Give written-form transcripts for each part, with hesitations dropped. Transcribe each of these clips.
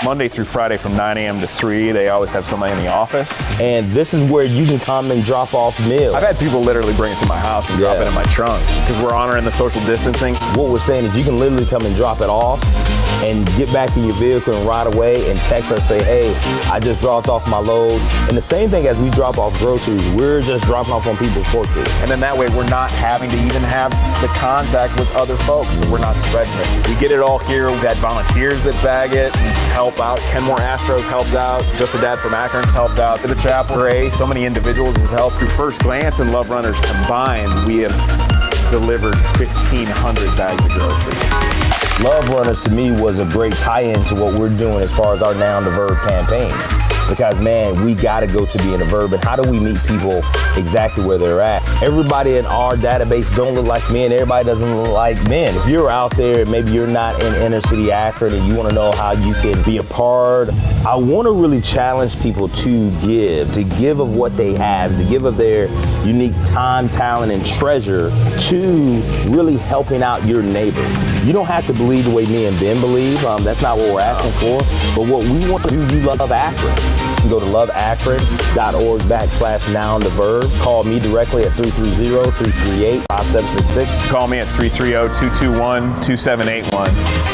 Monday through Friday from 9 a.m. to 3, they always have somebody in the office. And this is where you can come and drop off meals. I've had people literally bring it to my house and drop it in my trunk because we're honoring the social distancing. What we're saying is you can literally come and drop it off and get back in your vehicle and ride away and text us, say, hey, I just dropped off my load. And the same thing as we drop off groceries, we're just dropping off on people's porches. And then that way we're not having to even have the contact with other folks, so we're not spreading it. We get it all here. We've had volunteers that bag it and help out. 10 more Astros helped out. Just a dad from Akron's helped out. To the chapel, Ray, so many individuals has helped. Through First Glance and Love Runners combined, we have delivered 1,500 bags of groceries. Love Runners to me was a great tie-in to what we're doing as far as our Noun to Verb campaign. Because man, we gotta go to being a verb, and how do we meet people exactly where they're at? Everybody in our database don't look like men, everybody doesn't look like men. If you're out there and maybe you're not in inner city Akron and you wanna know how you can be a part, I wanna really challenge people to give of what they have, to give of their unique time, talent, and treasure to really helping out your neighbor. You don't have to believe the way me and Ben believe, that's not what we're asking for, but what we want to do, you love Akron. You can go to loveakron.org/noun to verb. Call me directly at 330-338-5766. Call me at 330-221-2781.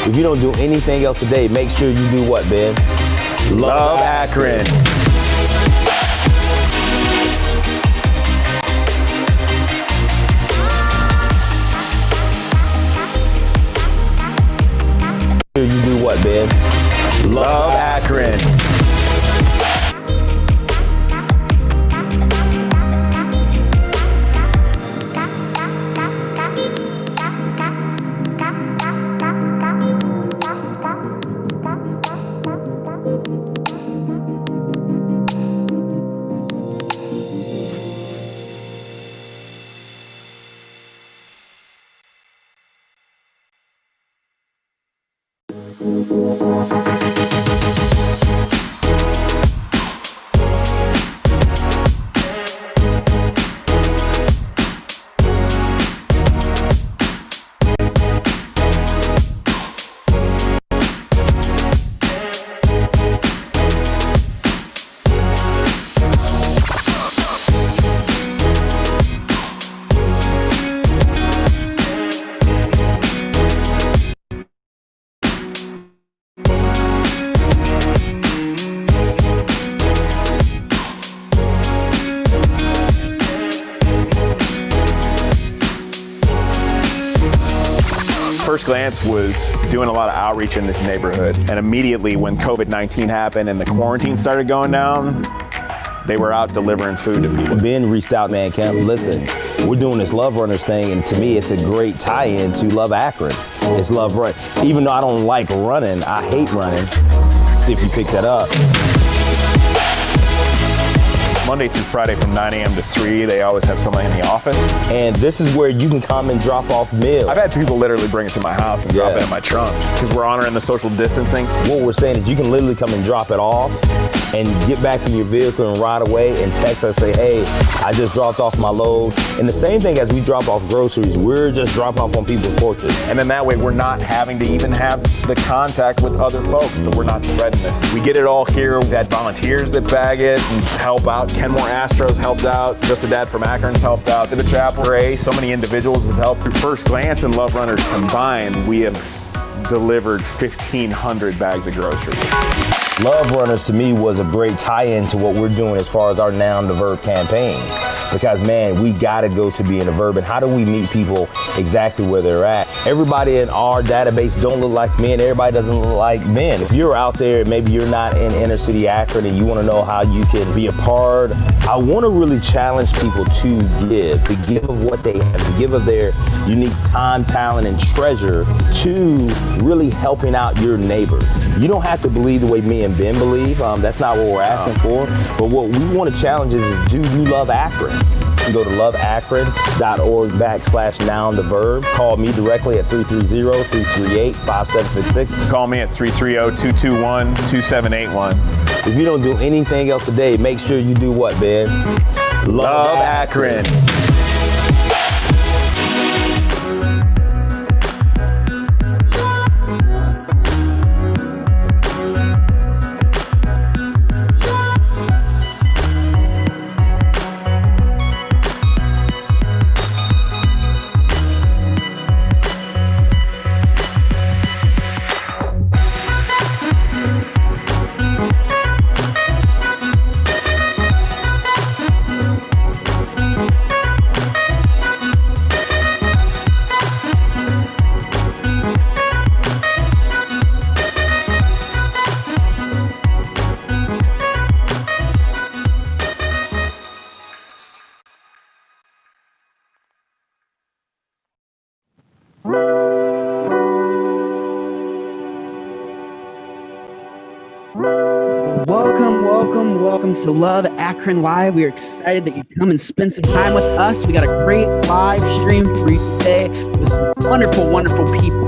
If you don't do anything else today, make sure you do what, Ben? Love Akron. You do what, Ben? Love Akron. First Glance was doing a lot of outreach in this neighborhood, and immediately when COVID-19 happened and the quarantine started going down, they were out delivering food to people. Ben reached out, man, Kemp, listen, we're doing this Love Runners thing, and to me, it's a great tie-in to Love Akron. It's Love Run. Even though I don't like running, I hate running. See if you pick that up. Monday through Friday from 9 a.m. to 3, they always have somebody in the office. And this is where you can come and drop off meals. I've had people literally bring it to my house and drop it in my trunk because we're honoring the social distancing. What we're saying is you can literally come and drop it off and get back in your vehicle and ride away and text us, say, hey, I just dropped off my load. And the same thing as we drop off groceries, we're just dropping off on people's porches. And then that way we're not having to even have the contact with other folks, so we're not spreading this. We get it all here. We've had volunteers that bag it and help out. 10 more Astros helped out. Just a dad from Akron's helped out. To the chapel, Ray, so many individuals has helped. Through First Glance and Love Runners combined, we have delivered 1,500 bags of groceries. Love Runners to me was a great tie-in to what we're doing as far as our Noun to Verb campaign. Because man, we gotta go to being a verb, and how do we meet people exactly where they're at? Everybody in our database don't look like men, everybody doesn't look like men. If you're out there and maybe you're not in inner city Akron and you wanna know how you can be a part, I wanna really challenge people to give of what they have, to give of their unique time, talent, and treasure to really helping out your neighbor. You don't have to believe the way me and Ben believe, that's not what we're asking for, but what we wanna challenge is do you love Akron? You can go to loveakron.org/noun to verb. Call me directly at 330-338-5766. Call me at 330-221-2781. If you don't do anything else today, make sure you do what, Ben? Love Akron. Welcome to Love Akron Live. We are excited that you come and spend some time with us. We got a great live stream for you today with some wonderful people.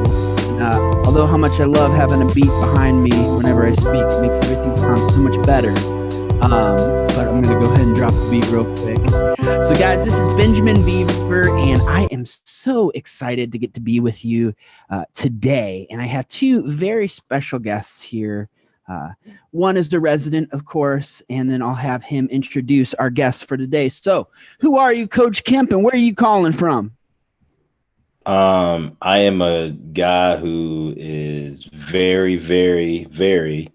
Although how much I love having a beat behind me whenever I speak, it makes everything sound so much better. But I'm going to go ahead and drop the beat real quick. So guys, this is Benjamin Beaver, and I am so excited to get to be with you today. And I have two very special guests here. One is the resident, of course, and then I'll have him introduce our guests for today. So who are you, Coach Kemp, and where are you calling from? I am a guy who is very, very, very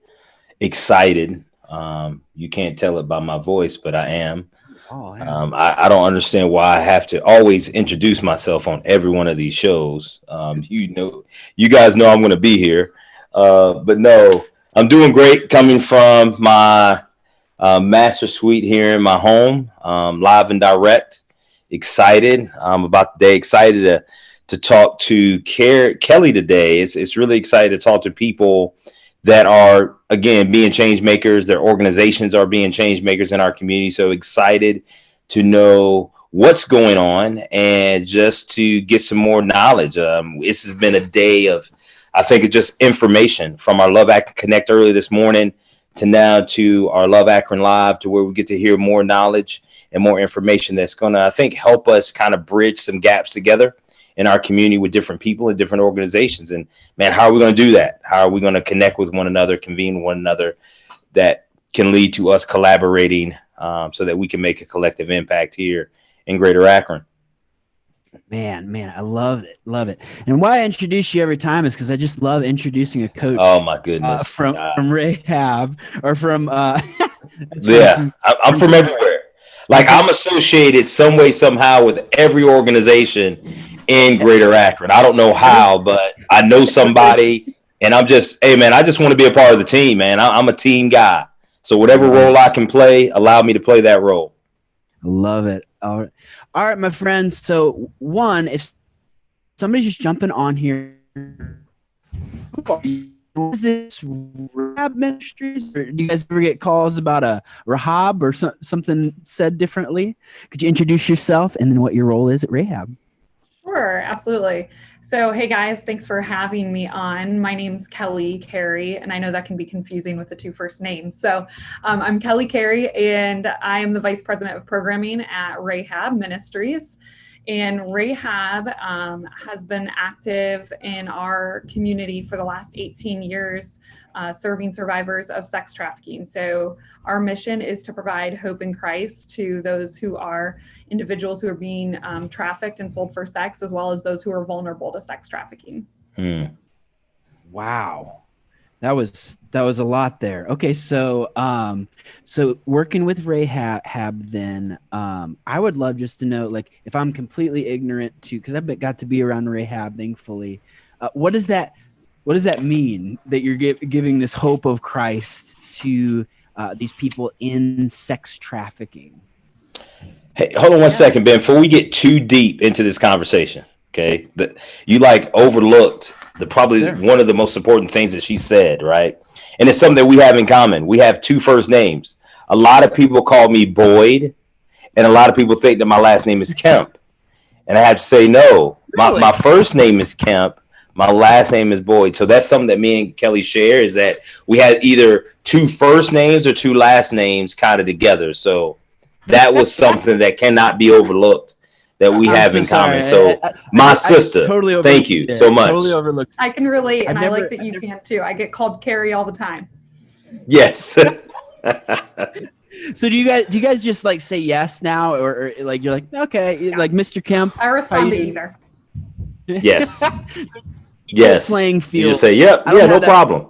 excited. You can't tell it by my voice, but I am. I don't understand why I have to always introduce myself on every one of these shows. You guys know I'm going to be here, but no, I'm doing great coming from my master suite here in my home, live and direct. Excited. I'm about the day. Excited to talk to Kelly today. It's really excited to talk to people that are, again, being change makers. Their organizations are being change makers in our community. So excited to know what's going on and just to get some more knowledge. This has been a day of, I think, it's just information from our Love Akron Connect early this morning to now to our Love Akron Live, to where we get to hear more knowledge and more information that's going to, I think, help us kind of bridge some gaps together in our community with different people and different organizations. And man, how are we going to do that? How are we going to connect with one another, convene one another, that can lead to us collaborating so that we can make a collective impact here in Greater Akron? Man, I love it. And why I introduce you every time is because I just love introducing a coach. Oh my goodness! From Rahab or from I'm from everywhere. Like, I'm associated some way, somehow with every organization in Greater Akron. I don't know how, but I know somebody, and I'm just, hey man, I just want to be a part of the team, man. I'm a team guy. So whatever role I can play, allow me to play that role. I love it. All right, my friends. So one, if somebody's just jumping on here, who are you? Is this Rahab Ministries? Or do you guys ever get calls about a Rahab or something said differently? Could you introduce yourself and then what your role is at Rahab? Sure, absolutely. So, hey guys, thanks for having me on. My name's Kelly Carey, and I know that can be confusing with the two first names. So I'm Kelly Carey, and I am the Vice President of Programming at Rahab Ministries. And Rahab has been active in our community for the last 18 years, serving survivors of sex trafficking. So our mission is to provide hope in Christ to those who are individuals who are being trafficked and sold for sex, as well as those who are vulnerable to sex trafficking. Wow. That was a lot there. Okay, so working with Rahab, then I would love just to know, like, if I'm completely ignorant to, because I've got to be around Rahab, thankfully. What does that mean that you're giving this hope of Christ to these people in sex trafficking? Hey, hold on one second, Ben. Before we get too deep into this conversation, okay, you overlooked probably one of the most important things that she said, right? And it's something that we have in common. We have two first names. A lot of people call me Boyd, and a lot of people think that my last name is Kemp. And I have to say, no, Really? my first name is Kemp. My last name is Boyd. So that's something that me and Kelly share, is that we had either two first names or two last names kind of together. So that was something that cannot be overlooked, that we have in common. So my sister, totally thank you so much. Totally overlooked. I can relate, and I like that you can too. I get called Carrie all the time. Yes. So do you guys just like say yes now, or like you're like, okay, like Mr. Kemp? I respond to either. Yes. Yes. Playing field. You just say, yep, yeah, no problem.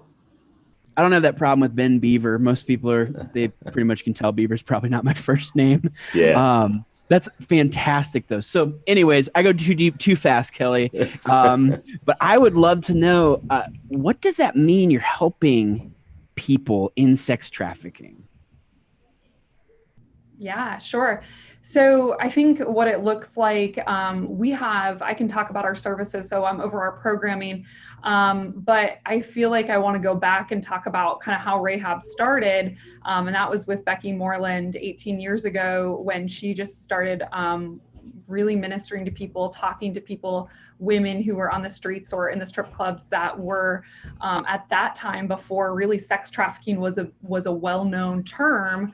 I don't have that problem with Ben Beaver. Most people they pretty much can tell Beaver's probably not my first name. Yeah. That's fantastic, though. So anyways, I go too deep, too fast, Kelly. But I would love to know, what does that mean you're helping people in sex trafficking? Yeah, sure. So I think what it looks like, I can talk about our services, so I'm over our programming, but I feel like I want to go back and talk about kind of how Rahab started. And that was with Becky Moreland 18 years ago when she just started really ministering to people, talking to people, women who were on the streets or in the strip clubs that were at that time, before really sex trafficking was a well-known term,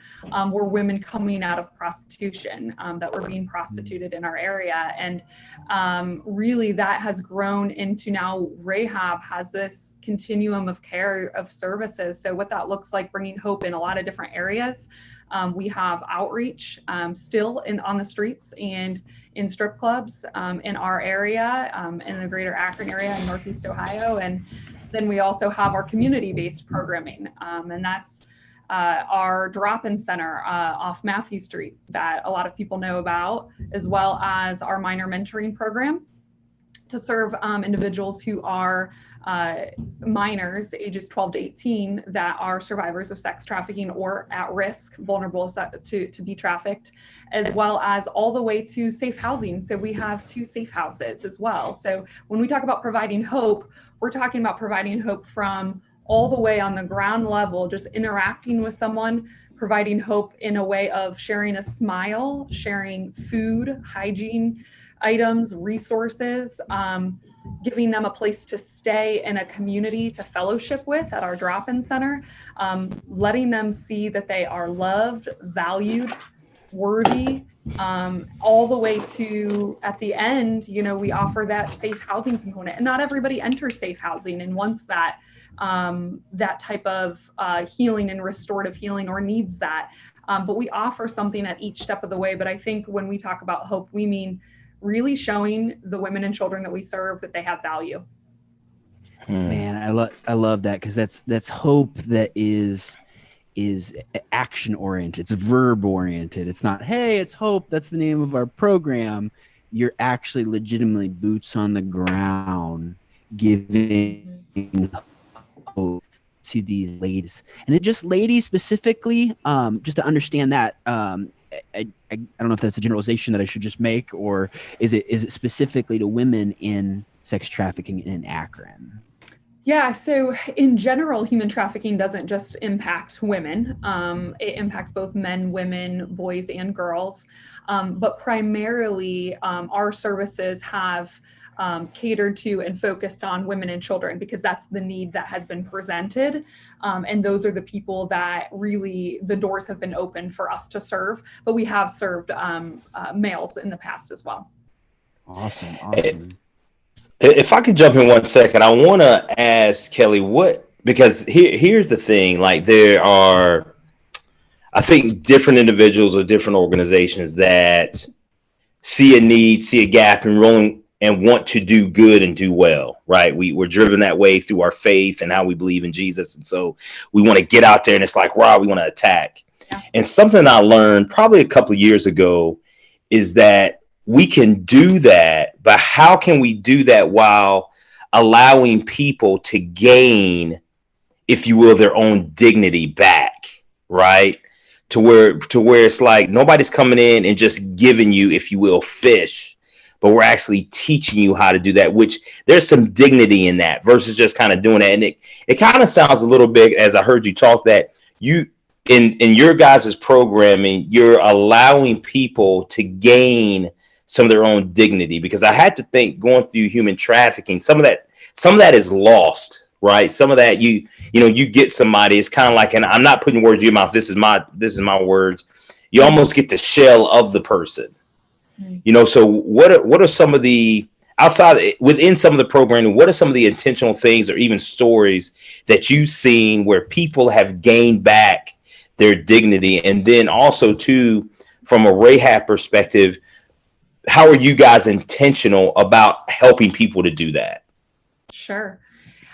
were women coming out of prostitution that were being prostituted in our area. And really that has grown into now Rahab has this continuum of care of services. So what that looks like, bringing hope in a lot of different areas. We have outreach still on the streets and in strip clubs in our area, in the greater Akron area in Northeast Ohio. And then we also have our community-based programming, and that's our drop-in center off Matthew Street that a lot of people know about, as well as our minor mentoring program to serve individuals who are minors, ages 12 to 18, that are survivors of sex trafficking or at risk, vulnerable to be trafficked, as well as all the way to safe housing. So we have 2 safe houses as well. So when we talk about providing hope, we're talking about providing hope from all the way on the ground level, just interacting with someone, providing hope in a way of sharing a smile, sharing food, hygiene items, resources, giving them a place to stay in a community to fellowship with at our drop-in center, letting them see that they are loved, valued, worthy, all the way to, at the end, we offer that safe housing component. And not everybody enters safe housing and wants that type of healing and restorative healing or needs that. But we offer something at each step of the way. But I think when we talk about hope, we mean really showing the women and children that we serve that they have value. Man, I love that, because that's hope that is action oriented. It's verb oriented. It's not, hey, it's hope, that's the name of our program. You're actually legitimately boots on the ground giving hope to these ladies. And it just ladies specifically, just to understand that, I don't know if that's a generalization that I should just make, or is it specifically to women in sex trafficking in Akron? Yeah, so in general, human trafficking doesn't just impact women. It impacts both men, women, boys, and girls. But primarily, our services have catered to and focused on women and children, because that's the need that has been presented. And those are the people that really the doors have been open for us to serve. But we have served males in the past as well. Awesome. If I could jump in 1 second, I want to ask Kelly because here's the thing, like there are, I think, different individuals or different organizations that see a need, see a gap and want to do good and do well, right? We're driven that way through our faith and how we believe in Jesus. And so we want to get out there and it's like, wow, we want to attack. Yeah. And something I learned probably a couple of years ago is that we can do that, but how can we do that while allowing people to gain, if you will, their own dignity back, right? To where it's like nobody's coming in and just giving you, if you will, fish, but we're actually teaching you how to do that, which there's some dignity in that versus just kind of doing it. And it kind of sounds a little bit, as I heard you talk, that you in your guys' programming, you're allowing people to gain some of their own dignity, because I had to think, going through human trafficking, some of that is lost, right? Some of that you get somebody, it's kind of like, and I'm not putting words in your mouth, this is my words, you almost get the shell of the person. So what are some of the within some of the programming, what are some of the intentional things or even stories that you've seen where people have gained back their dignity? And then also too, from a Rahab perspective, how are you guys intentional about helping people to do that? Sure.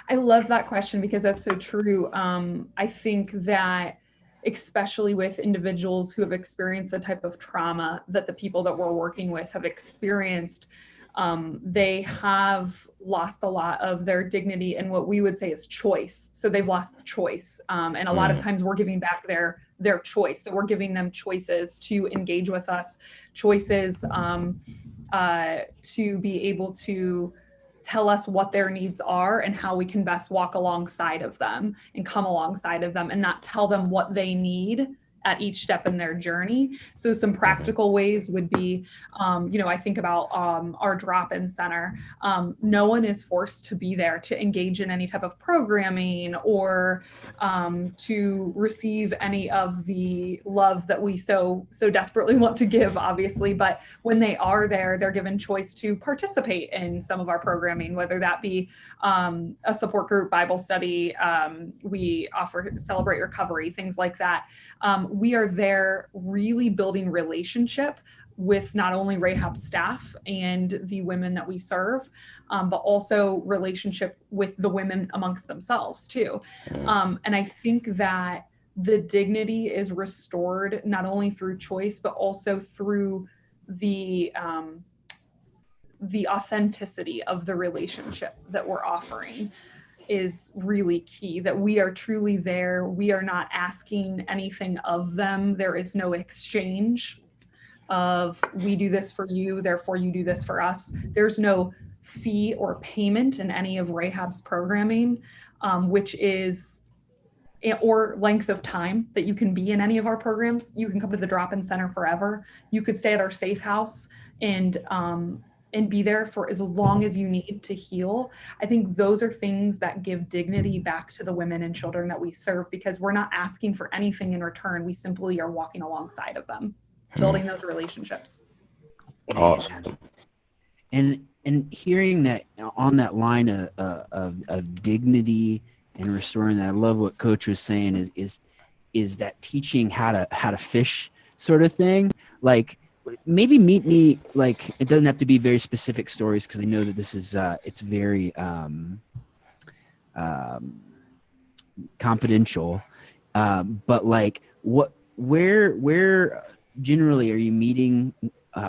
I love that question because that's so true. I think that especially with individuals who have experienced the type of trauma that the people that we're working with have experienced, they have lost a lot of their dignity and what we would say is choice. So they've lost choice. And a lot of times we're giving back their choice. So we're giving them choices to engage with us, choices to be able to tell us what their needs are and how we can best walk alongside of them and come alongside of them and not tell them what they need at each step in their journey. So some practical ways would be, I think about our drop-in center. No one is forced to be there to engage in any type of programming or to receive any of the love that we so desperately want to give, obviously. But when they are there, they're given choice to participate in some of our programming, whether that be a support group, Bible study. We offer Celebrate Recovery, things like that. We are there really building relationship with not only Rahab staff and the women that we serve, but also relationship with the women amongst themselves too. And I think that the dignity is restored not only through choice, but also through the authenticity of the relationship that we're offering is really key, that we are truly there. We are not asking anything of them. There is no exchange of we do this for you, therefore you do this for us. There's no fee or payment in any of Rahab's programming, which is, or length of time that you can be in any of our programs. You can come to the drop-in center forever. You could stay at our safe house and be there for as long as you need to heal. I think those are things that give dignity back to the women and children that we serve, because we're not asking for anything in return. We simply are walking alongside of them, building those relationships. Awesome. And hearing that on that line of dignity and restoring that, I love what Coach was saying is that teaching how to fish sort of thing. Like, maybe meet me, like, it doesn't have to be very specific stories, because I know that this is it's very confidential, but like where generally are you meeting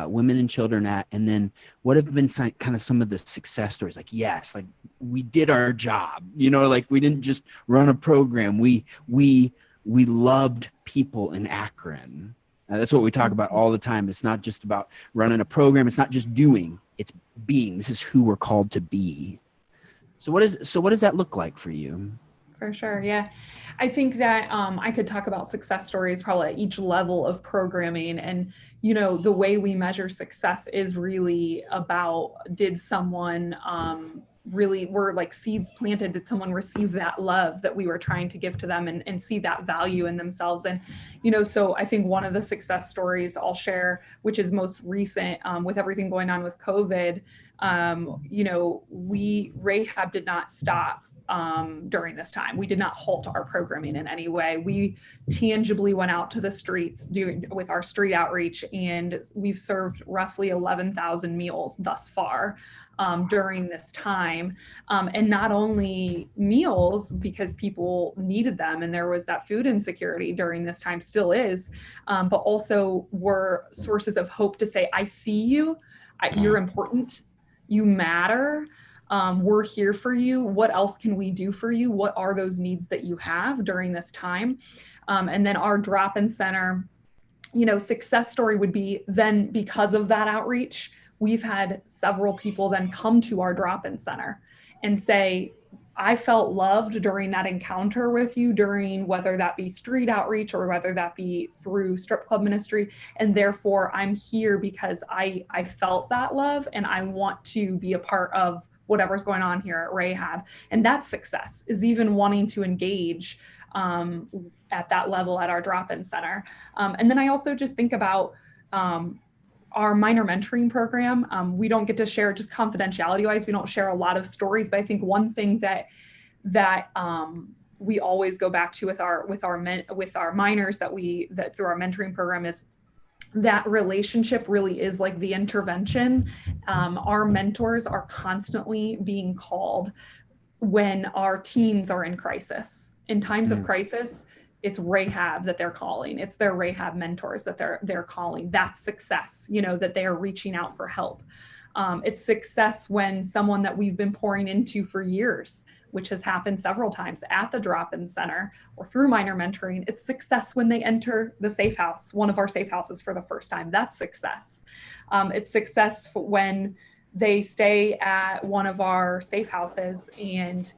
women and children at, and then what have been kind of some of the success stories? Like, yes, like we did our job, like we didn't just run a program, we loved people in Akron. That's what we talk about all the time. It's not just about running a program. It's not just doing, it's being. This is who we're called to be. So what does that look like for you? For sure. Yeah. I think that I could talk about success stories probably at each level of programming. And, the way we measure success is really about, did someone really were like seeds planted? Did someone receive that love that we were trying to give to them and see that value in themselves? And, so I think one of the success stories I'll share, which is most recent with everything going on with COVID, Rahab did not stop during this time. We did not halt our programming in any way. We tangibly went out to the streets with our street outreach, and we've served roughly 11,000 meals thus far during this time. And not only meals, because people needed them and there was that food insecurity during this time, still is, but also were sources of hope to say, I see you, you're important, you matter. We're here for you. What else can we do for you? What are those needs that you have during this time? And then our drop-in center, success story would be then, because of that outreach, we've had several people then come to our drop-in center and say, I felt loved during that encounter with you, during whether that be street outreach or whether that be through strip club ministry. And therefore I'm here because I felt that love and I want to be a part of whatever's going on here at Rahab. And that's success, is even wanting to engage at that level at our drop-in center. And then I also just think about our minor mentoring program. We don't get to share, just confidentiality wise, we don't share a lot of stories, but I think one thing that we always go back to with our minors that through our mentoring program is that relationship really is like the intervention. Our mentors are constantly being called when our teens are in crisis. In times of crisis, it's Rahab that they're calling. It's their Rahab mentors that they're calling. That's success, that they are reaching out for help. It's success when someone that we've been pouring into for years, which has happened several times at the drop-in center or through minor mentoring. It's success when they enter the safe house, one of our safe houses for the first time. That's success. It's success when they stay at one of our safe houses and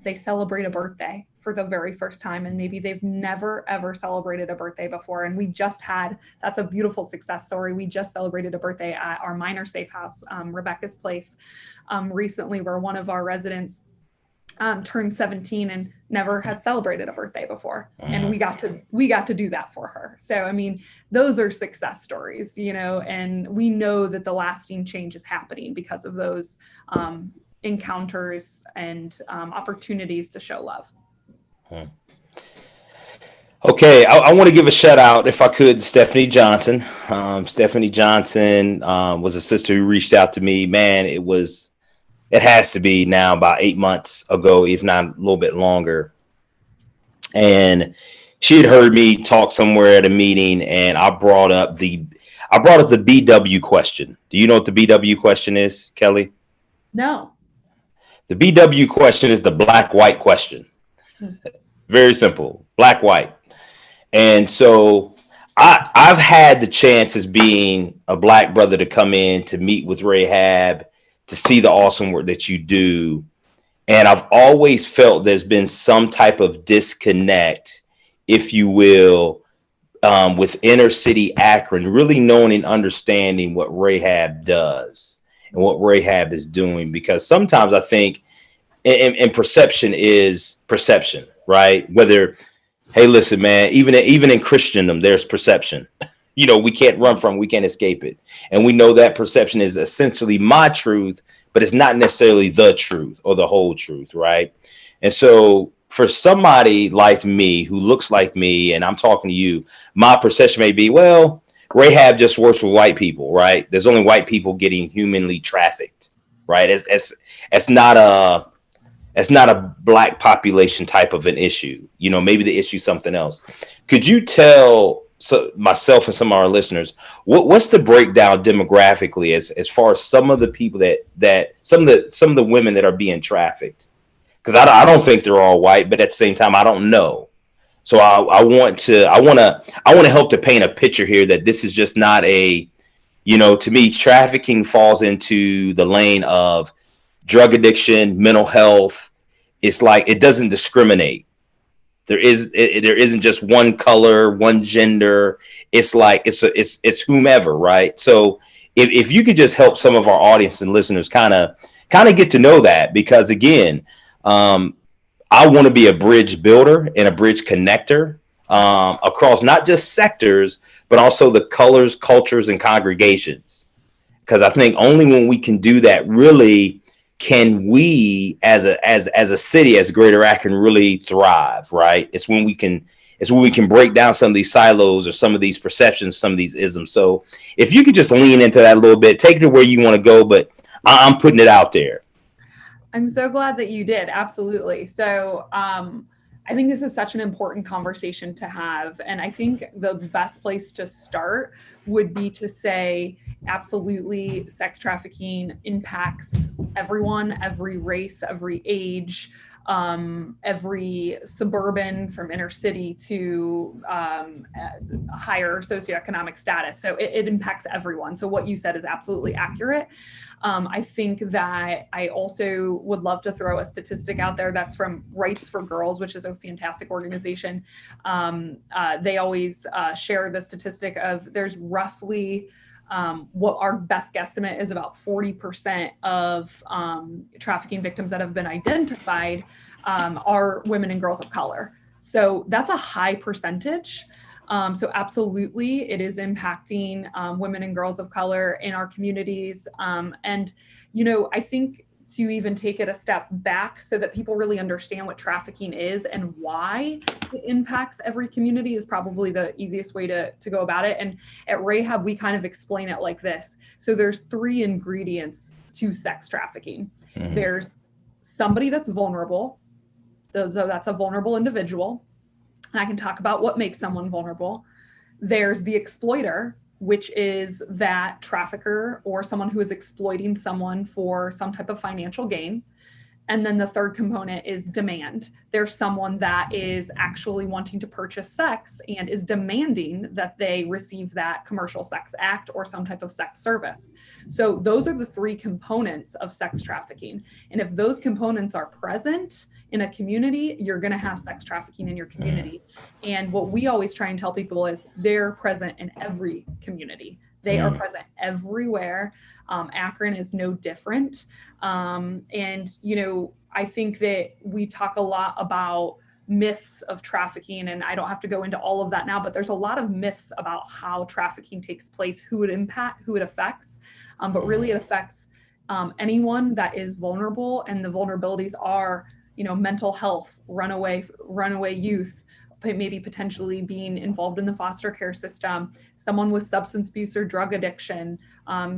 they celebrate a birthday for the very first time, and maybe they've never ever celebrated a birthday before. And that's a beautiful success story. We just celebrated a birthday at our minor safe house, Rebecca's Place, recently, where one of our residents turned 17 and never had celebrated a birthday before. And we got to do that for her. So, I mean, those are success stories, and we know that the lasting change is happening because of those encounters and opportunities to show love. Okay, I want to give a shout out, if I could, Stephanie Johnson. Stephanie Johnson was a sister who reached out to me. Man, it has to be now about 8 months ago, if not a little bit longer. And she had heard me talk somewhere at a meeting, and I brought up the BW question. Do you know what the BW question is, Kelly? No. The BW question is the black-white question. Very simple, black-white. And so I've had the chance as being a Black brother to come in to meet with Rahab, to see the awesome work that you do. And I've always felt there's been some type of disconnect, if you will, with inner city Akron, really knowing and understanding what Rahab does and what Rahab is doing. Because sometimes I think and perception is perception, right? Whether, hey, listen, man, even in Christendom, there's perception. We can't run from, we can't escape it. And we know that perception is essentially my truth, but it's not necessarily the truth or the whole truth, right? And so for somebody like me who looks like me, and I'm talking to you, my perception may be, well, Rahab just works with white people, right? There's only white people getting humanly trafficked, right? It's not a Black population type of an issue. Maybe the issue is something else. Could you tell myself and some of our listeners what's the breakdown demographically as far as some of the people that some of the women that are being trafficked? Because I don't think they're all white, but at the same time, I don't know. So I want to help to paint a picture here that this is just not to me, trafficking falls into the lane of drug addiction, mental health. It's like it doesn't discriminate. There isn't just one color, one gender. It's like it's whomever, right? So if you could just help some of our audience and listeners kind of get to know that, because again, I want to be a bridge builder and a bridge connector across not just sectors, but also the colors, cultures, and congregations. Because I think only when we can do that, really, can we as a city, as Greater Akron, really thrive, right? It's when we can break down some of these silos or some of these perceptions, some of these isms. So if you could just lean into that a little bit, take it to where you want to go, but I'm putting it out there. I'm so glad that you did. Absolutely. So I think this is such an important conversation to have. And I think the best place to start would be to say, absolutely, sex trafficking impacts everyone, every race, every age, every suburban from inner city to higher socioeconomic status. So it impacts everyone. So what you said is absolutely accurate. I think that I also would love to throw a statistic out there that's from Rights for Girls, which is a fantastic organization. They always share the statistic of there's roughly what our best guesstimate is about 40% of trafficking victims that have been identified are women and girls of color. So that's a high percentage. So absolutely, it is impacting women and girls of color in our communities. And, I think to even take it a step back so that people really understand what trafficking is and why it impacts every community is probably the easiest way to go about it. And at Rahab, we kind of explain it like this. So there's 3 ingredients to sex trafficking. Mm-hmm. There's somebody that's vulnerable. So that's a vulnerable individual. And I can talk about what makes someone vulnerable. There's the exploiter, which is that trafficker or someone who is exploiting someone for some type of financial gain. And then the third component is demand. There's someone that is actually wanting to purchase sex and is demanding that they receive that commercial sex act or some type of sex service. So those are the three components of sex trafficking. And if those components are present in a community, you're going to have sex trafficking in your community. And what we always try and tell people is they're present in every community. They are present everywhere. Akron is no different. And, you know, I think that we talk a lot about myths of trafficking, and I don't have to go into all of that now, but there's a lot of myths about how trafficking takes place, who it impacts, who it affects. But really it affects anyone that is vulnerable, and the vulnerabilities are, you know, mental health, runaway youth, maybe potentially being involved in the foster care system, someone with substance abuse or drug addiction,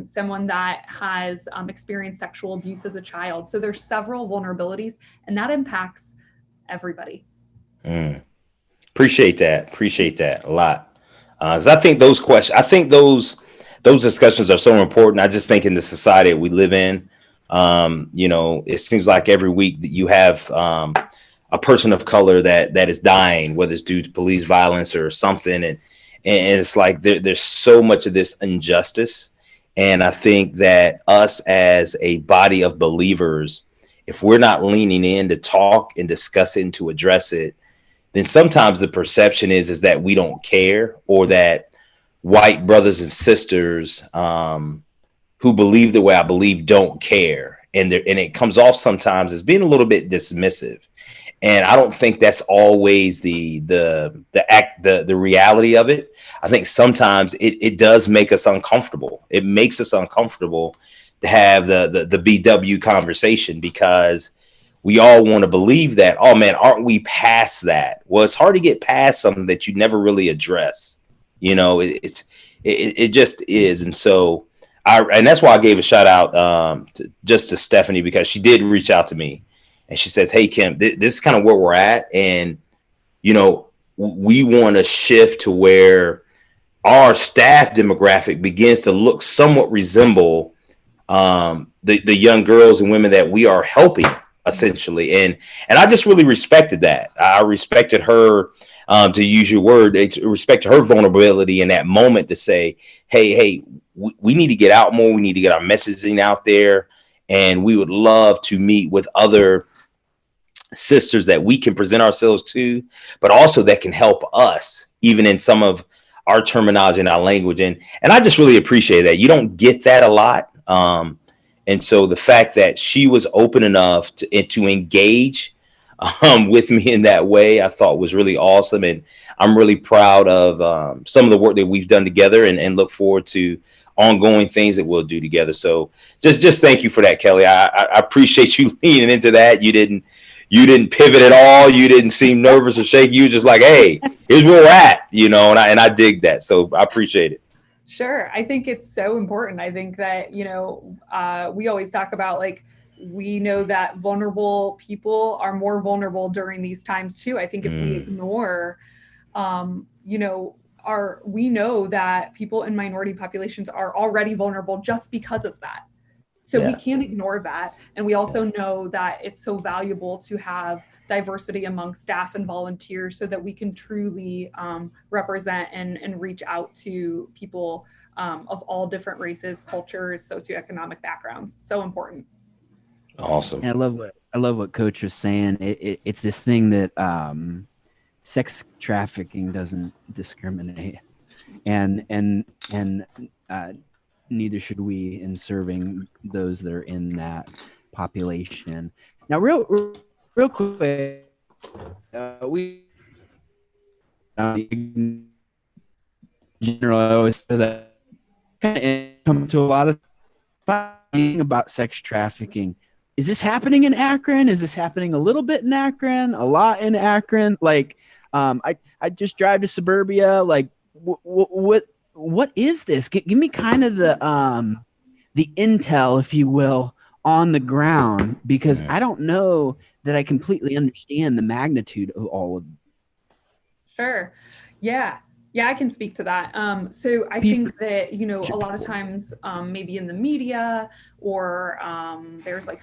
someone that has experienced sexual abuse as a child. So there's several vulnerabilities, and that impacts everybody. Appreciate that a lot. 'Cause I think those discussions are so important. I just think in the society that we live in, you know, it seems like every week that you have a person of color that is dying, whether it's due to police violence or something. And it's like there's so much of this injustice. And I think that us as a body of believers, if we're not leaning in to talk and discuss it and to address it, then sometimes the perception is that we don't care, or that white brothers and sisters who believe the way I believe don't care. And it comes off sometimes as being a little bit dismissive. And I don't think that's always the reality of it. I think sometimes it does make us uncomfortable. It makes us uncomfortable to have the BW conversation, because we all want to believe that, oh man, aren't we past that? Well, it's hard to get past something that you never really address. You know, it just is. And so and that's why I gave a shout out to Stephanie, because she did reach out to me. And she says, hey, Kim, this is kind of where we're at. And, you know, we want to shift to where our staff demographic begins to look somewhat resemble the young girls and women that we are helping, essentially. And I just really respected that. I respected her, to use your word, respected her vulnerability in that moment to say, hey, we need to get out more. We need to get our messaging out there. And we would love to meet with other sisters that we can present ourselves to, but also that can help us, even in some of our terminology and our language. And I just really appreciate that. You don't get that a lot. And so the fact that she was open enough to engage with me in that way, I thought was really awesome. And I'm really proud of some of the work that we've done together, and look forward to ongoing things that we'll do together. So just thank you for that, Kelly. I appreciate you leaning into that. You didn't pivot at all. You didn't seem nervous or shaky. You were just like, hey, here's where we're at, you know, and I dig that. So I appreciate it. Sure. I think it's so important. I think that, you know, we always talk about, like, we know that vulnerable people are more vulnerable during these times too. I think if we ignore, you know, we know that people in minority populations are already vulnerable just because of that. So we can't ignore that. And we also know that it's so valuable to have diversity among staff and volunteers so that we can truly represent and reach out to people of all different races, cultures, socioeconomic backgrounds. So important. Awesome. And I love what Coach was saying. It's this thing that sex trafficking doesn't discriminate, and neither should we in serving those that are in that population. Now, real quick, we general, I always say that kind of come to a lot of fighting about sex trafficking. Is this happening in Akron? Is this happening a little bit in Akron? A lot in Akron? Like, I just drive to suburbia. Like, what is this? Give me kind of the intel, if you will, on the ground, because I don't know that I completely understand the magnitude of all of it. Sure. Yeah. Yeah, I can speak to that. So I think that, you know, a lot of times, maybe in the media or there's like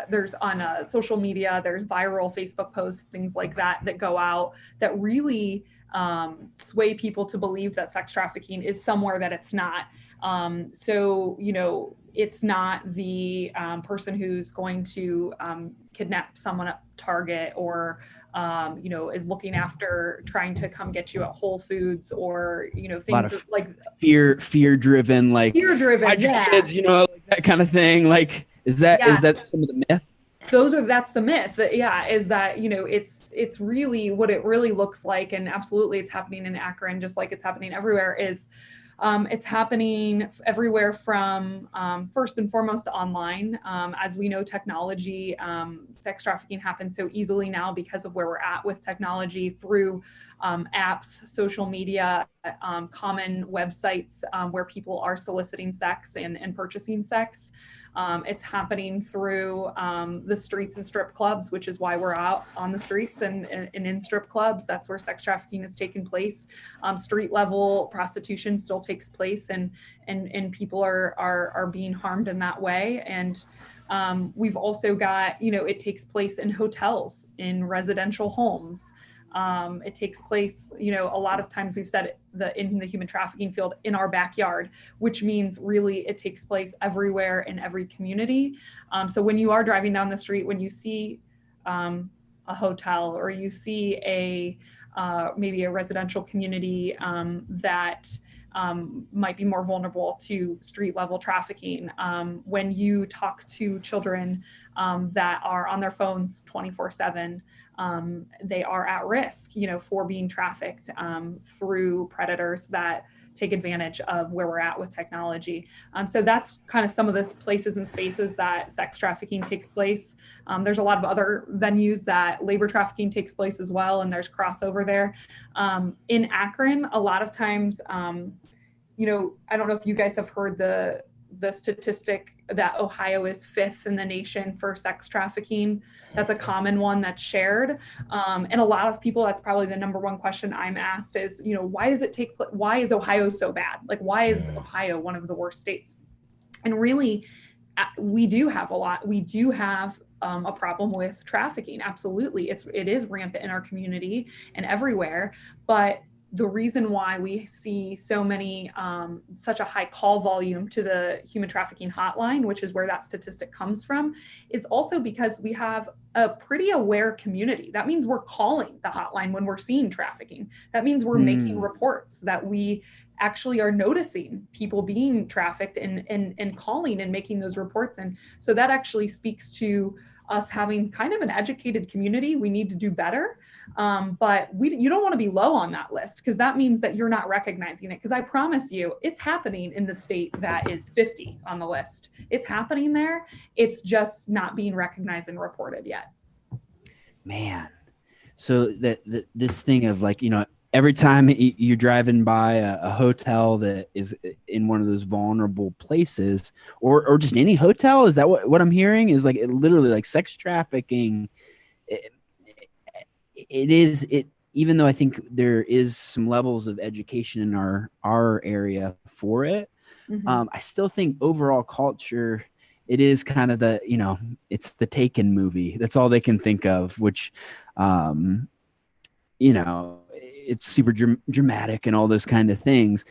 there's on social media, there's viral Facebook posts, things like that that go out that really sway people to believe that sex trafficking is somewhere that it's not. So, you know, it's not the person who's going to kidnap someone at Target or, you know, is looking after trying to come get you at Whole Foods or, you know, things like fear-driven, like hide your kids, you know, like that kind of thing. Like, is that some of the myth? That's the myth. Is that, you know, it's really what it really looks like. And absolutely it's happening in Akron, just like it's happening everywhere, is it's happening everywhere from first and foremost online. As we know, technology, sex trafficking happens so easily now because of where we're at with technology through apps, social media, common websites where people are soliciting sex and purchasing sex. It's happening through the streets and strip clubs, which is why we're out on the streets and in strip clubs. That's where sex trafficking is taking place. Street level prostitution still takes place, and people are being harmed in that way. And we've also got, you know, it takes place in hotels, in residential homes. It takes place, you know, a lot of times we've said in the human trafficking field, in our backyard, which means really it takes place everywhere in every community. So when you are driving down the street, when you see a hotel or you see maybe a residential community that might be more vulnerable to street level trafficking. When you talk to children that are on their phones 24/7, they are at risk, you know, for being trafficked through predators that take advantage of where we're at with technology. So that's kind of some of the places and spaces that sex trafficking takes place. There's a lot of other venues that labor trafficking takes place as well, and there's crossover there. In Akron, a lot of times, you know, I don't know if you guys have heard the statistic that Ohio is 5th in the nation for sex trafficking. That's a common one that's shared. And a lot of people, that's probably the number one question I'm asked is, you know, why is Ohio so bad? Like, why is Ohio one of the worst states? And really, we do have a problem with trafficking. Absolutely. It is rampant in our community and everywhere, but the reason why we see such a high call volume to the human trafficking hotline, which is where that statistic comes from, is also because we have a pretty aware community. That means we're calling the hotline when we're seeing trafficking. That means we're making reports, that we actually are noticing people being trafficked and calling and making those reports. And so that actually speaks to us having kind of an educated community. We need to do better. But you don't want to be low on that list, because that means that you're not recognizing it. Because I promise you, it's happening in the state that is 50 on the list. It's happening there. It's just not being recognized and reported yet. Man. So this thing of, like, you know, every time you're driving by a hotel that is in one of those vulnerable places, or just any hotel, is that what I'm hearing? Is like, it literally, like, sex trafficking. Even though I think there is some levels of education in our area for it, I still think overall culture, it is kind of the, you know, it's the Taken movie. That's all they can think of, which, you know, it's super dramatic and all those kind of things.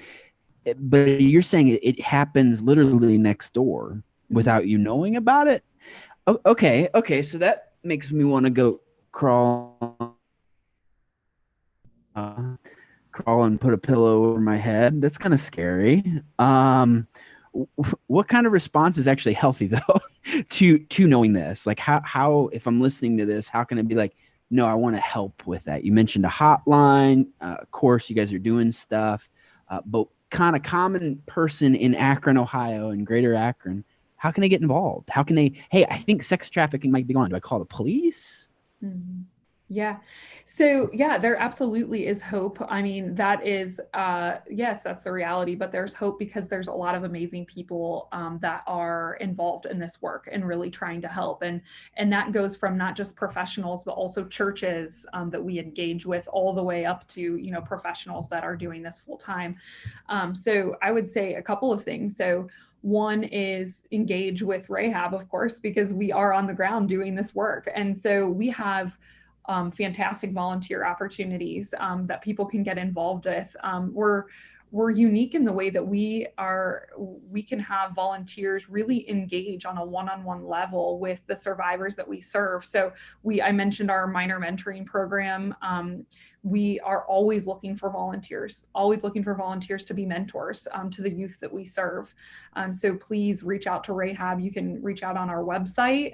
But you're saying it happens literally next door without you knowing about it. Okay. So that makes me want to go crawl and put a pillow over my head. That's kind of scary. What kind of response is actually healthy, though, to knowing this? Like, how if I'm listening to this, how can it be like, no, I want to help with that? You mentioned a hotline. Of course, you guys are doing stuff, but kind of common person in Akron, Ohio, and greater Akron, how can they get involved? How can they, hey, I think sex trafficking might be going on. Do I call the police? Yeah. So yeah, there absolutely is hope. I mean, that is, yes, that's the reality, but there's hope because there's a lot of amazing people that are involved in this work and really trying to help. And that goes from not just professionals, but also churches that we engage with all the way up to, you know, professionals that are doing this full time. So I would say a couple of things. So one is engage with Rahab, of course, because we are on the ground doing this work. And so we have fantastic volunteer opportunities that people can get involved with. We're unique in the way that we can have volunteers really engage on a one-on-one level with the survivors that we serve. So I mentioned our minor mentoring program. We are always looking for volunteers to be mentors to the youth that we serve. So please reach out to Rahab. You can reach out on our website.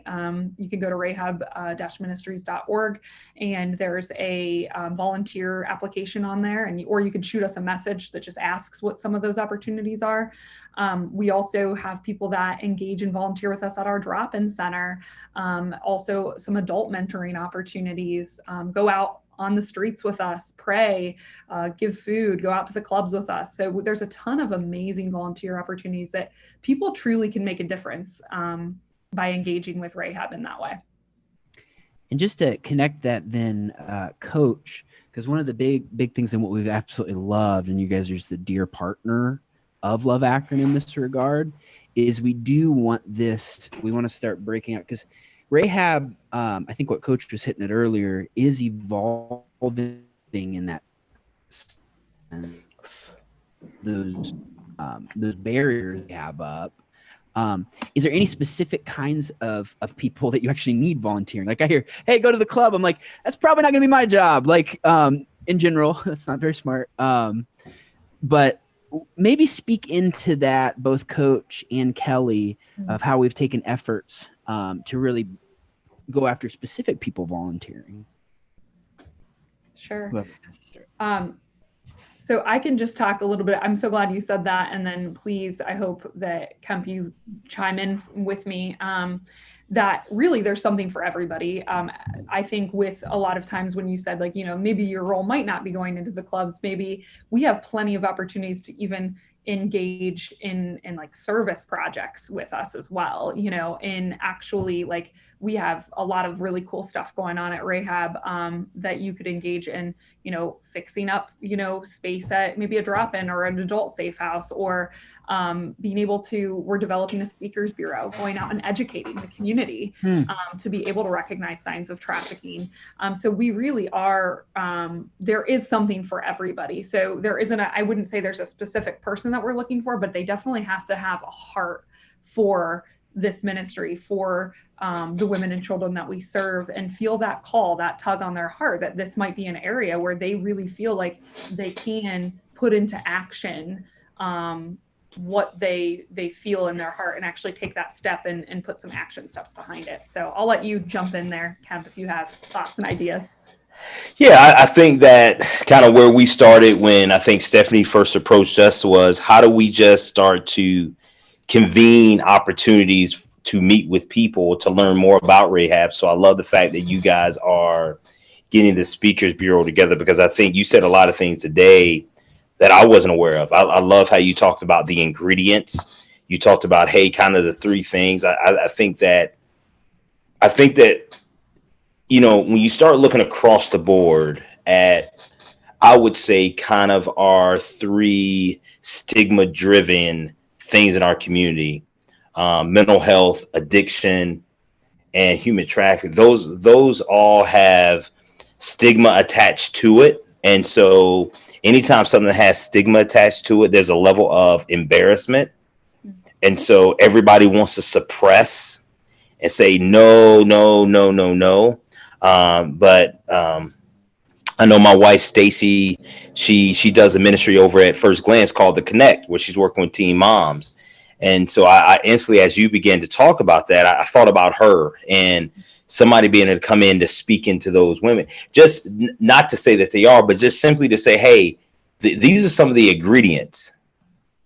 You can go to rahab-ministries.org, and there's a volunteer application on there, or you could shoot us a message that just asks what some of those opportunities are. We also have people that engage and volunteer with us at our drop-in center. Also some adult mentoring opportunities. Go out on the streets with us, pray, give food, go out to the clubs with us. So there's a ton of amazing volunteer opportunities that people truly can make a difference by engaging with Rahab in that way. And just to connect that then, Coach, because one of the big things and what we've absolutely loved, and you guys are just a dear partner of Love Akron in this regard, is we want to start breaking out, because Rahab, I think what Coach was hitting it earlier, is evolving in that, and those barriers we have up. Is there any specific kinds of people that you actually need volunteering? Like I hear, hey, go to the club. I'm like, that's probably not going to be my job. Like in general, that's not very smart. But maybe speak into that, both Coach and Kelly, of how we've taken efforts to really go after specific people volunteering. Sure. So I can just talk a little bit. I'm so glad you said that. And then please, I hope that Kemp, you chime in with me, that really there's something for everybody. I think with a lot of times when you said, like, you know, maybe your role might not be going into the clubs, maybe we have plenty of opportunities to even engage in like service projects with us as well, you know, and actually, like, we have a lot of really cool stuff going on at Rahab that you could engage in, you know, fixing up, you know, space at maybe a drop-in or an adult safe house, or being able to, we're developing a speakers bureau, going out and educating the community to be able to recognize signs of trafficking. So we really are, there is something for everybody. So there isn't I wouldn't say there's a specific person that we're looking for, but they definitely have to have a heart for this ministry, for the women and children that we serve, and feel that call, that tug on their heart, that this might be an area where they really feel like they can put into action what they feel in their heart, and actually take that step and put some action steps behind it. So I'll let you jump in there, Kemp, if you have thoughts and ideas. Yeah, I think that kind of where we started when I think Stephanie first approached us was, how do we just start to convene opportunities to meet with people to learn more about Rahab. So I love the fact that you guys are getting the Speakers Bureau together, because I think you said a lot of things today that I wasn't aware of. I love how you talked about the ingredients. You talked about, hey, kind of the three things. I think that, you know, when you start looking across the board at, I would say, kind of our three stigma-driven things in our community, mental health, addiction, and human trafficking, those all have stigma attached to it. And so anytime something has stigma attached to it, there's a level of embarrassment. And so everybody wants to suppress and say, no. But I know my wife, Stacy, she does a ministry over at First Glance called The Connect, where she's working with teen moms. And so I instantly, as you began to talk about that, I thought about her and somebody being able to come in to speak into those women. Just not to say that they are, but just simply to say, hey, these are some of the ingredients,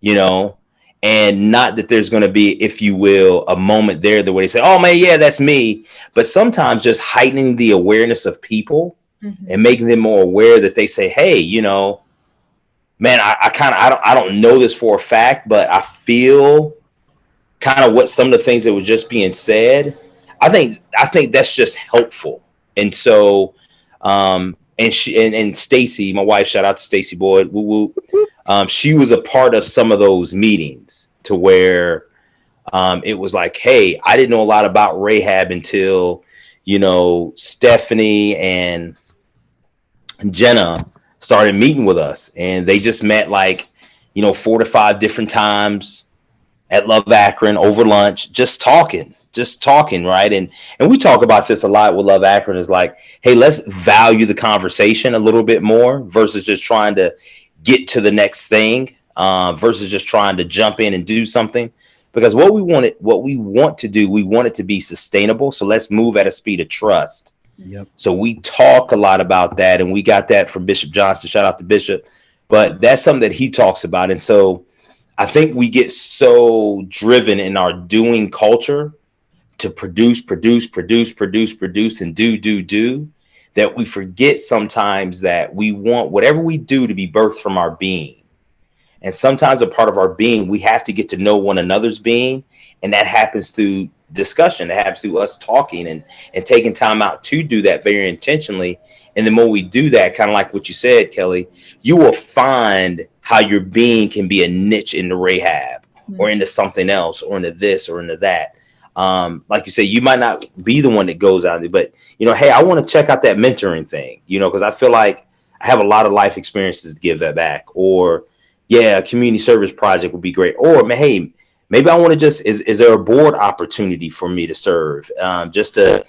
you know, And not that there's going to be, if you will, a moment there the way they say, oh man, yeah, that's me. But sometimes just heightening the awareness of people and making them more aware that they say, hey, you know, man, I don't know this for a fact, but I feel kind of what some of the things that were just being said. I think that's just helpful. And so, and Stacy, my wife, shout out to Stacy Boyd. Woo woo. She was a part of some of those meetings to where it was like, hey, I didn't know a lot about Rahab until, you know, Stephanie and Jenna started meeting with us, and they just met like, you know, 4 to 5 different times at Love Akron over lunch, just talking, right? And we talk about this a lot with Love Akron, is like, hey, let's value the conversation a little bit more versus just trying to get to the next thing, versus just trying to jump in and do something. Because what we want to do, we want it to be sustainable. So let's move at a speed of trust. Yep. So we talk a lot about that, and we got that from Bishop Johnson. Shout out to Bishop. But that's something that he talks about. And so I think we get so driven in our doing culture to produce, and do, that we forget sometimes that we want whatever we do to be birthed from our being. And sometimes a part of our being, we have to get to know one another's being. And that happens through discussion. It happens through us talking and taking time out to do that very intentionally. And the more we do that, kind of like what you said, Kelly, you will find how your being can be a niche into Rahab or into something else or into this or into that. Like you say, you might not be the one that goes out there, but, you know, hey, I want to check out that mentoring thing, you know, because I feel like I have a lot of life experiences to give that back. Or, yeah, a community service project would be great. Or, hey, maybe I want to just, is there a board opportunity for me to serve? Just to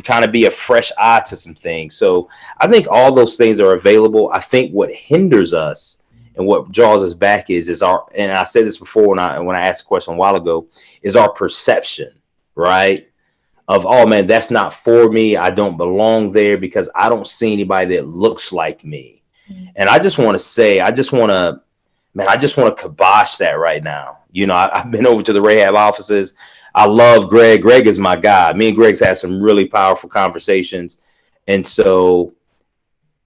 kind of be a fresh eye to some things. So I think all those things are available. I think what hinders us and what draws us back is our, and I said this before when I asked a question a while ago, is our perception, right? Of, oh man, that's not for me. I don't belong there because I don't see anybody that looks like me. And I just want to say, I just want to kibosh that right now. You know, I've been over to the Rahab offices. I love Greg. Greg is my guy. Me and Greg's had some really powerful conversations. And so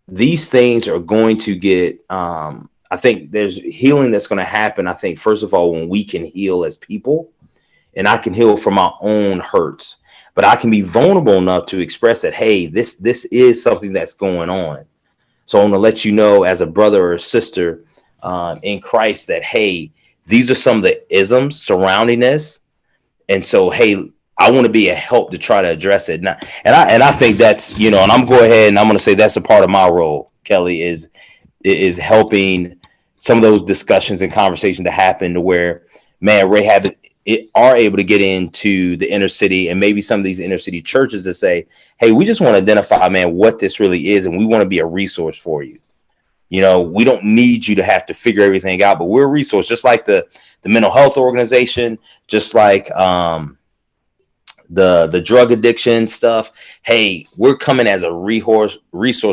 these things are going to get, I think there's healing that's going to happen. I think, first of all, when we can heal as people, and I can heal from my own hurts, but I can be vulnerable enough to express that, hey, this is something that's going on. So I want to let you know as a brother or a sister in Christ that, hey, these are some of the isms surrounding this. And so, hey, I want to be a help to try to address it. And I think that's, you know, and I'm going ahead and I'm going to say that's a part of my role, Kelly, is helping some of those discussions and conversations to happen to where, man, Rahab are able to get into the inner city and maybe some of these inner city churches to say, hey, we just want to identify, man, what this really is. And we want to be a resource for you. You know, we don't need you to have to figure everything out, but we're a resource, just like the mental health organization, just like the drug addiction stuff. Hey, we're coming as a resource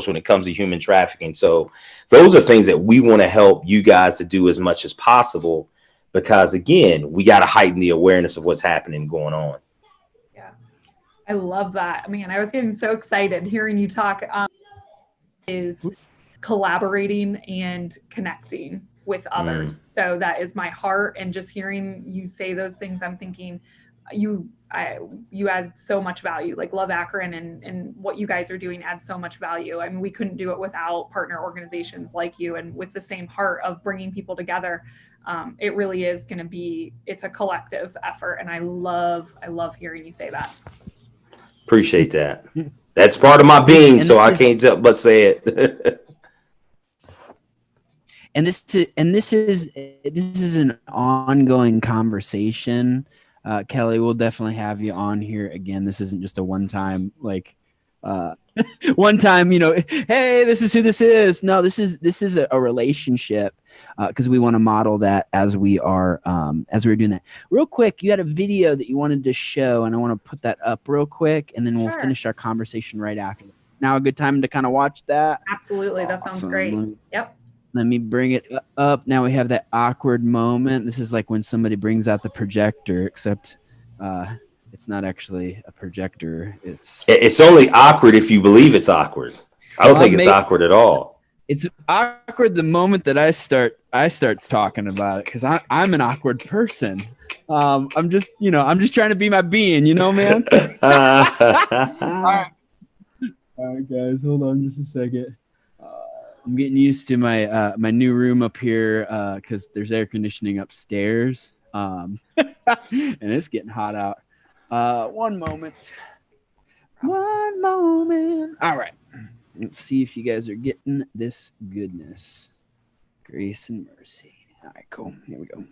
when it comes to human trafficking. So those are things that we want to help you guys to do as much as possible, because again, we got to heighten the awareness of what's happening and going on. Yeah, I love that. Man, I was getting so excited hearing you talk. Is collaborating and connecting with others. So that is my heart. And just hearing you say those things, I'm thinking you add so much value. Like Love Akron and what you guys are doing adds so much value. I mean, we couldn't do it without partner organizations like you, and with the same heart of bringing people together. It really is going to be, it's a collective effort. And I love hearing you say that. Appreciate that. That's part of my being. So I can't help but say it. And this is an ongoing conversation. Kelly, we'll definitely have you on here again. This isn't just a one-time, you know, hey, this is who this is. No, this is a relationship, because we want to model that as we're doing that. Real quick, you had a video that you wanted to show, and I want to put that up real quick, and then we'll finish our conversation right after. Now a good time to kind of watch that? Absolutely. That sounds great. Yep. Let me bring it up. Now we have that awkward moment. This is like when somebody brings out the projector, except it's not actually a projector. It's only awkward if you believe it's awkward. I don't think it's awkward at all. It's awkward the moment that I start talking about it, because I'm an awkward person. I'm just trying to be my being, man. All right, guys, hold on just a second. I'm getting used to my my new room up here because there's air conditioning upstairs, and it's getting hot out. One moment. All right. Let's see if you guys are getting this goodness. Grace and mercy. All right, cool. Here we go.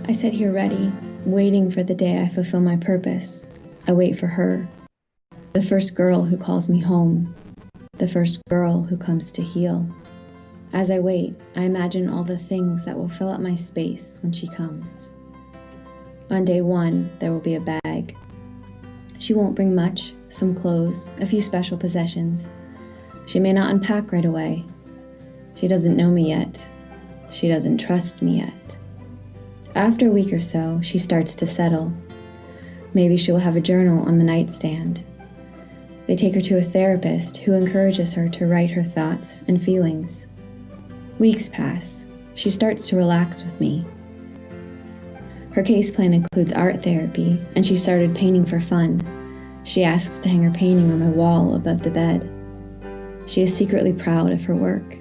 I sit here ready, waiting for the day I fulfill my purpose. I wait for her, the first girl who calls me home, the first girl who comes to heal. As I wait, I imagine all the things that will fill up my space when she comes. On day one, there will be a bag. She won't bring much, some clothes, a few special possessions. She may not unpack right away. She doesn't know me yet. She doesn't trust me yet. After a week or so, she starts to settle. Maybe she will have a journal on the nightstand. They take her to a therapist who encourages her to write her thoughts and feelings. Weeks pass. She starts to relax with me. Her case plan includes art therapy, and she started painting for fun. She asks to hang her painting on my wall above the bed. She is secretly proud of her work.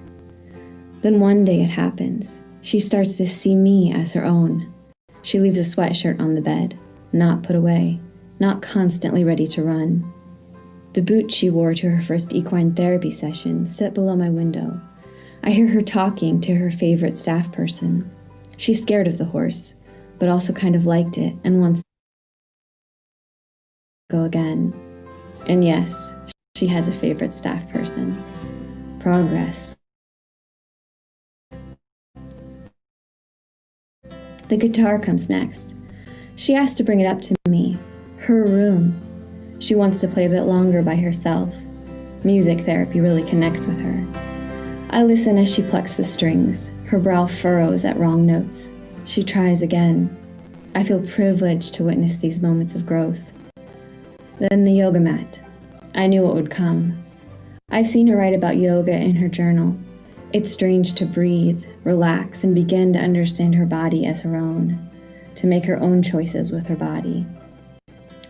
Then one day it happens. She starts to see me as her own. She leaves a sweatshirt on the bed, not put away, not constantly ready to run. The boots she wore to her first equine therapy session sit below my window. I hear her talking to her favorite staff person. She's scared of the horse, but also kind of liked it and wants to go again. And yes, she has a favorite staff person. Progress. The guitar comes next. She asks to bring it up to me. Her room. She wants to play a bit longer by herself. Music therapy really connects with her. I listen as she plucks the strings. Her brow furrows at wrong notes. She tries again. I feel privileged to witness these moments of growth. Then the yoga mat. I knew it would come. I've seen her write about yoga in her journal. It's strange to breathe, relax, and begin to understand her body as her own, to make her own choices with her body.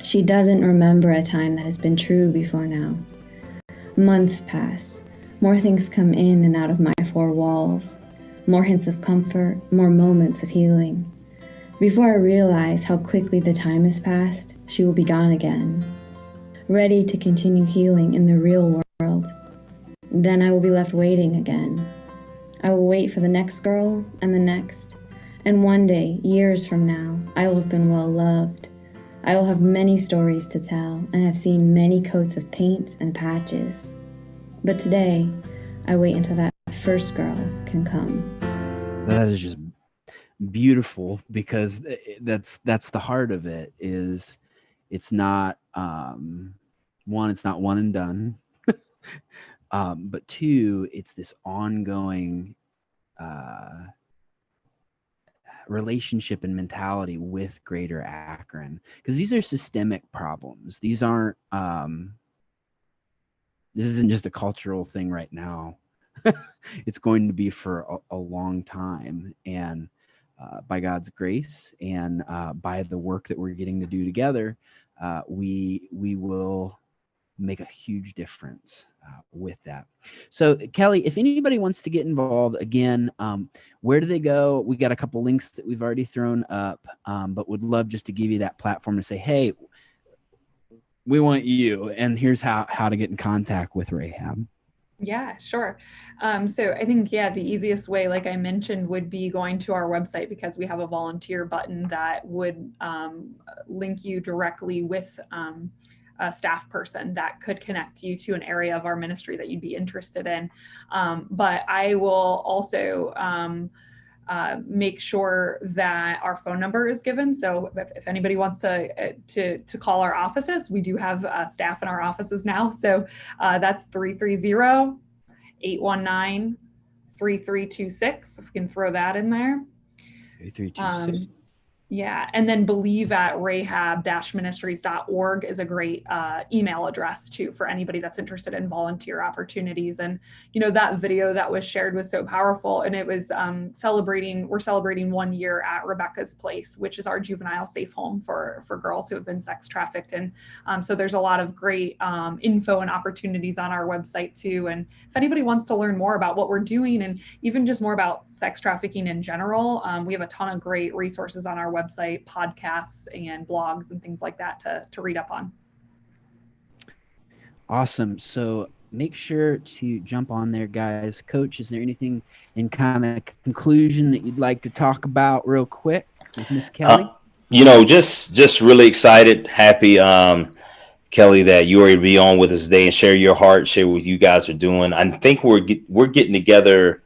She doesn't remember a time that has been true before now. Months pass. More things come in and out of my four walls. More hints of comfort, more moments of healing. Before I realize how quickly the time has passed, she will be gone again, ready to continue healing in the real world. Then I will be left waiting again. I will wait for the next girl and the next. And one day, years from now, I will have been well loved. I will have many stories to tell and have seen many coats of paint and patches. But today, I wait until that first girl can come. That is just beautiful, because that's the heart of it. Is it's not one, it's not one and done. But two, it's this ongoing relationship and mentality with Greater Akron, because these are systemic problems. These aren't this isn't just a cultural thing right now. It's going to be for a long time, and by God's grace and by the work that we're getting to do together, we will make a huge difference with that. So Kelly, if anybody wants to get involved, again, where do they go? We got a couple links that we've already thrown up, but would love just to give you that platform to say, hey, we want you, and here's how to get in contact with Rahab. Yeah, sure. So I think, the easiest way, like I mentioned, would be going to our website, because we have a volunteer button that would link you directly with staff person that could connect you to an area of our ministry that you'd be interested in. But I will also make sure that our phone number is given. So if anybody wants to call our offices, we do have staff in our offices now. So that's 330-819-3326. If we can throw that in there. 3326. Yeah. And then believe at rahab-ministries.org is a great email address too, for anybody that's interested in volunteer opportunities. And, that video that was shared was so powerful. And it was we're celebrating 1 year at Rebecca's Place, which is our juvenile safe home for girls who have been sex trafficked. And so there's a lot of great info and opportunities on our website too. And if anybody wants to learn more about what we're doing and even just more about sex trafficking in general, we have a ton of great resources on our website, podcasts and blogs and things like that to read up on. Awesome. So make sure to jump on there, guys. Coach, is there anything in kind of conclusion that you'd like to talk about real quick with Miss Kelly? Just really excited, happy, Kelly, that you were able to be on with us today and share your heart, share what you guys are doing. I think we're getting together,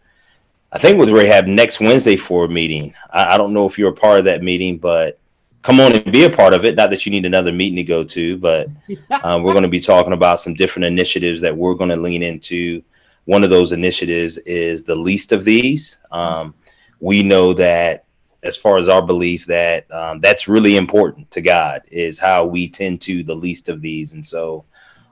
I think with Rahab next Wednesday for a meeting. I don't know if you're a part of that meeting, but come on and be a part of it. Not that you need another meeting to go to, but we're going to be talking about some different initiatives that we're going to lean into. One of those initiatives is the least of these. We know that as far as our belief that that's really important to God is how we tend to the least of these. And so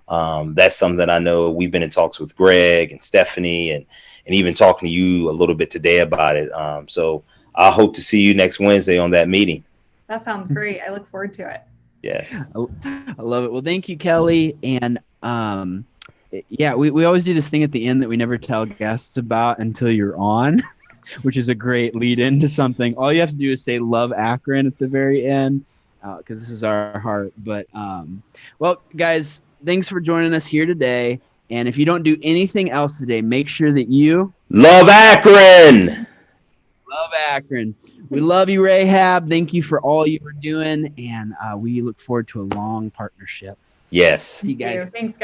that's something that I know we've been in talks with Greg and Stephanie and even talking to you a little bit today about it. So I hope to see you next Wednesday on that meeting. That sounds great. I look forward to it. Yeah. I love it. Well, thank you, Kelly. And we always do this thing at the end that we never tell guests about until you're on, which is a great lead into something. All you have to do is say love Akron at the very end, because this is our heart. But well, guys, thanks for joining us here today. And if you don't do anything else today, make sure that you love Akron. Love Akron. We love you, Rahab. Thank you for all you were doing. And we look forward to a long partnership. Yes. See you guys. Thanks, guys.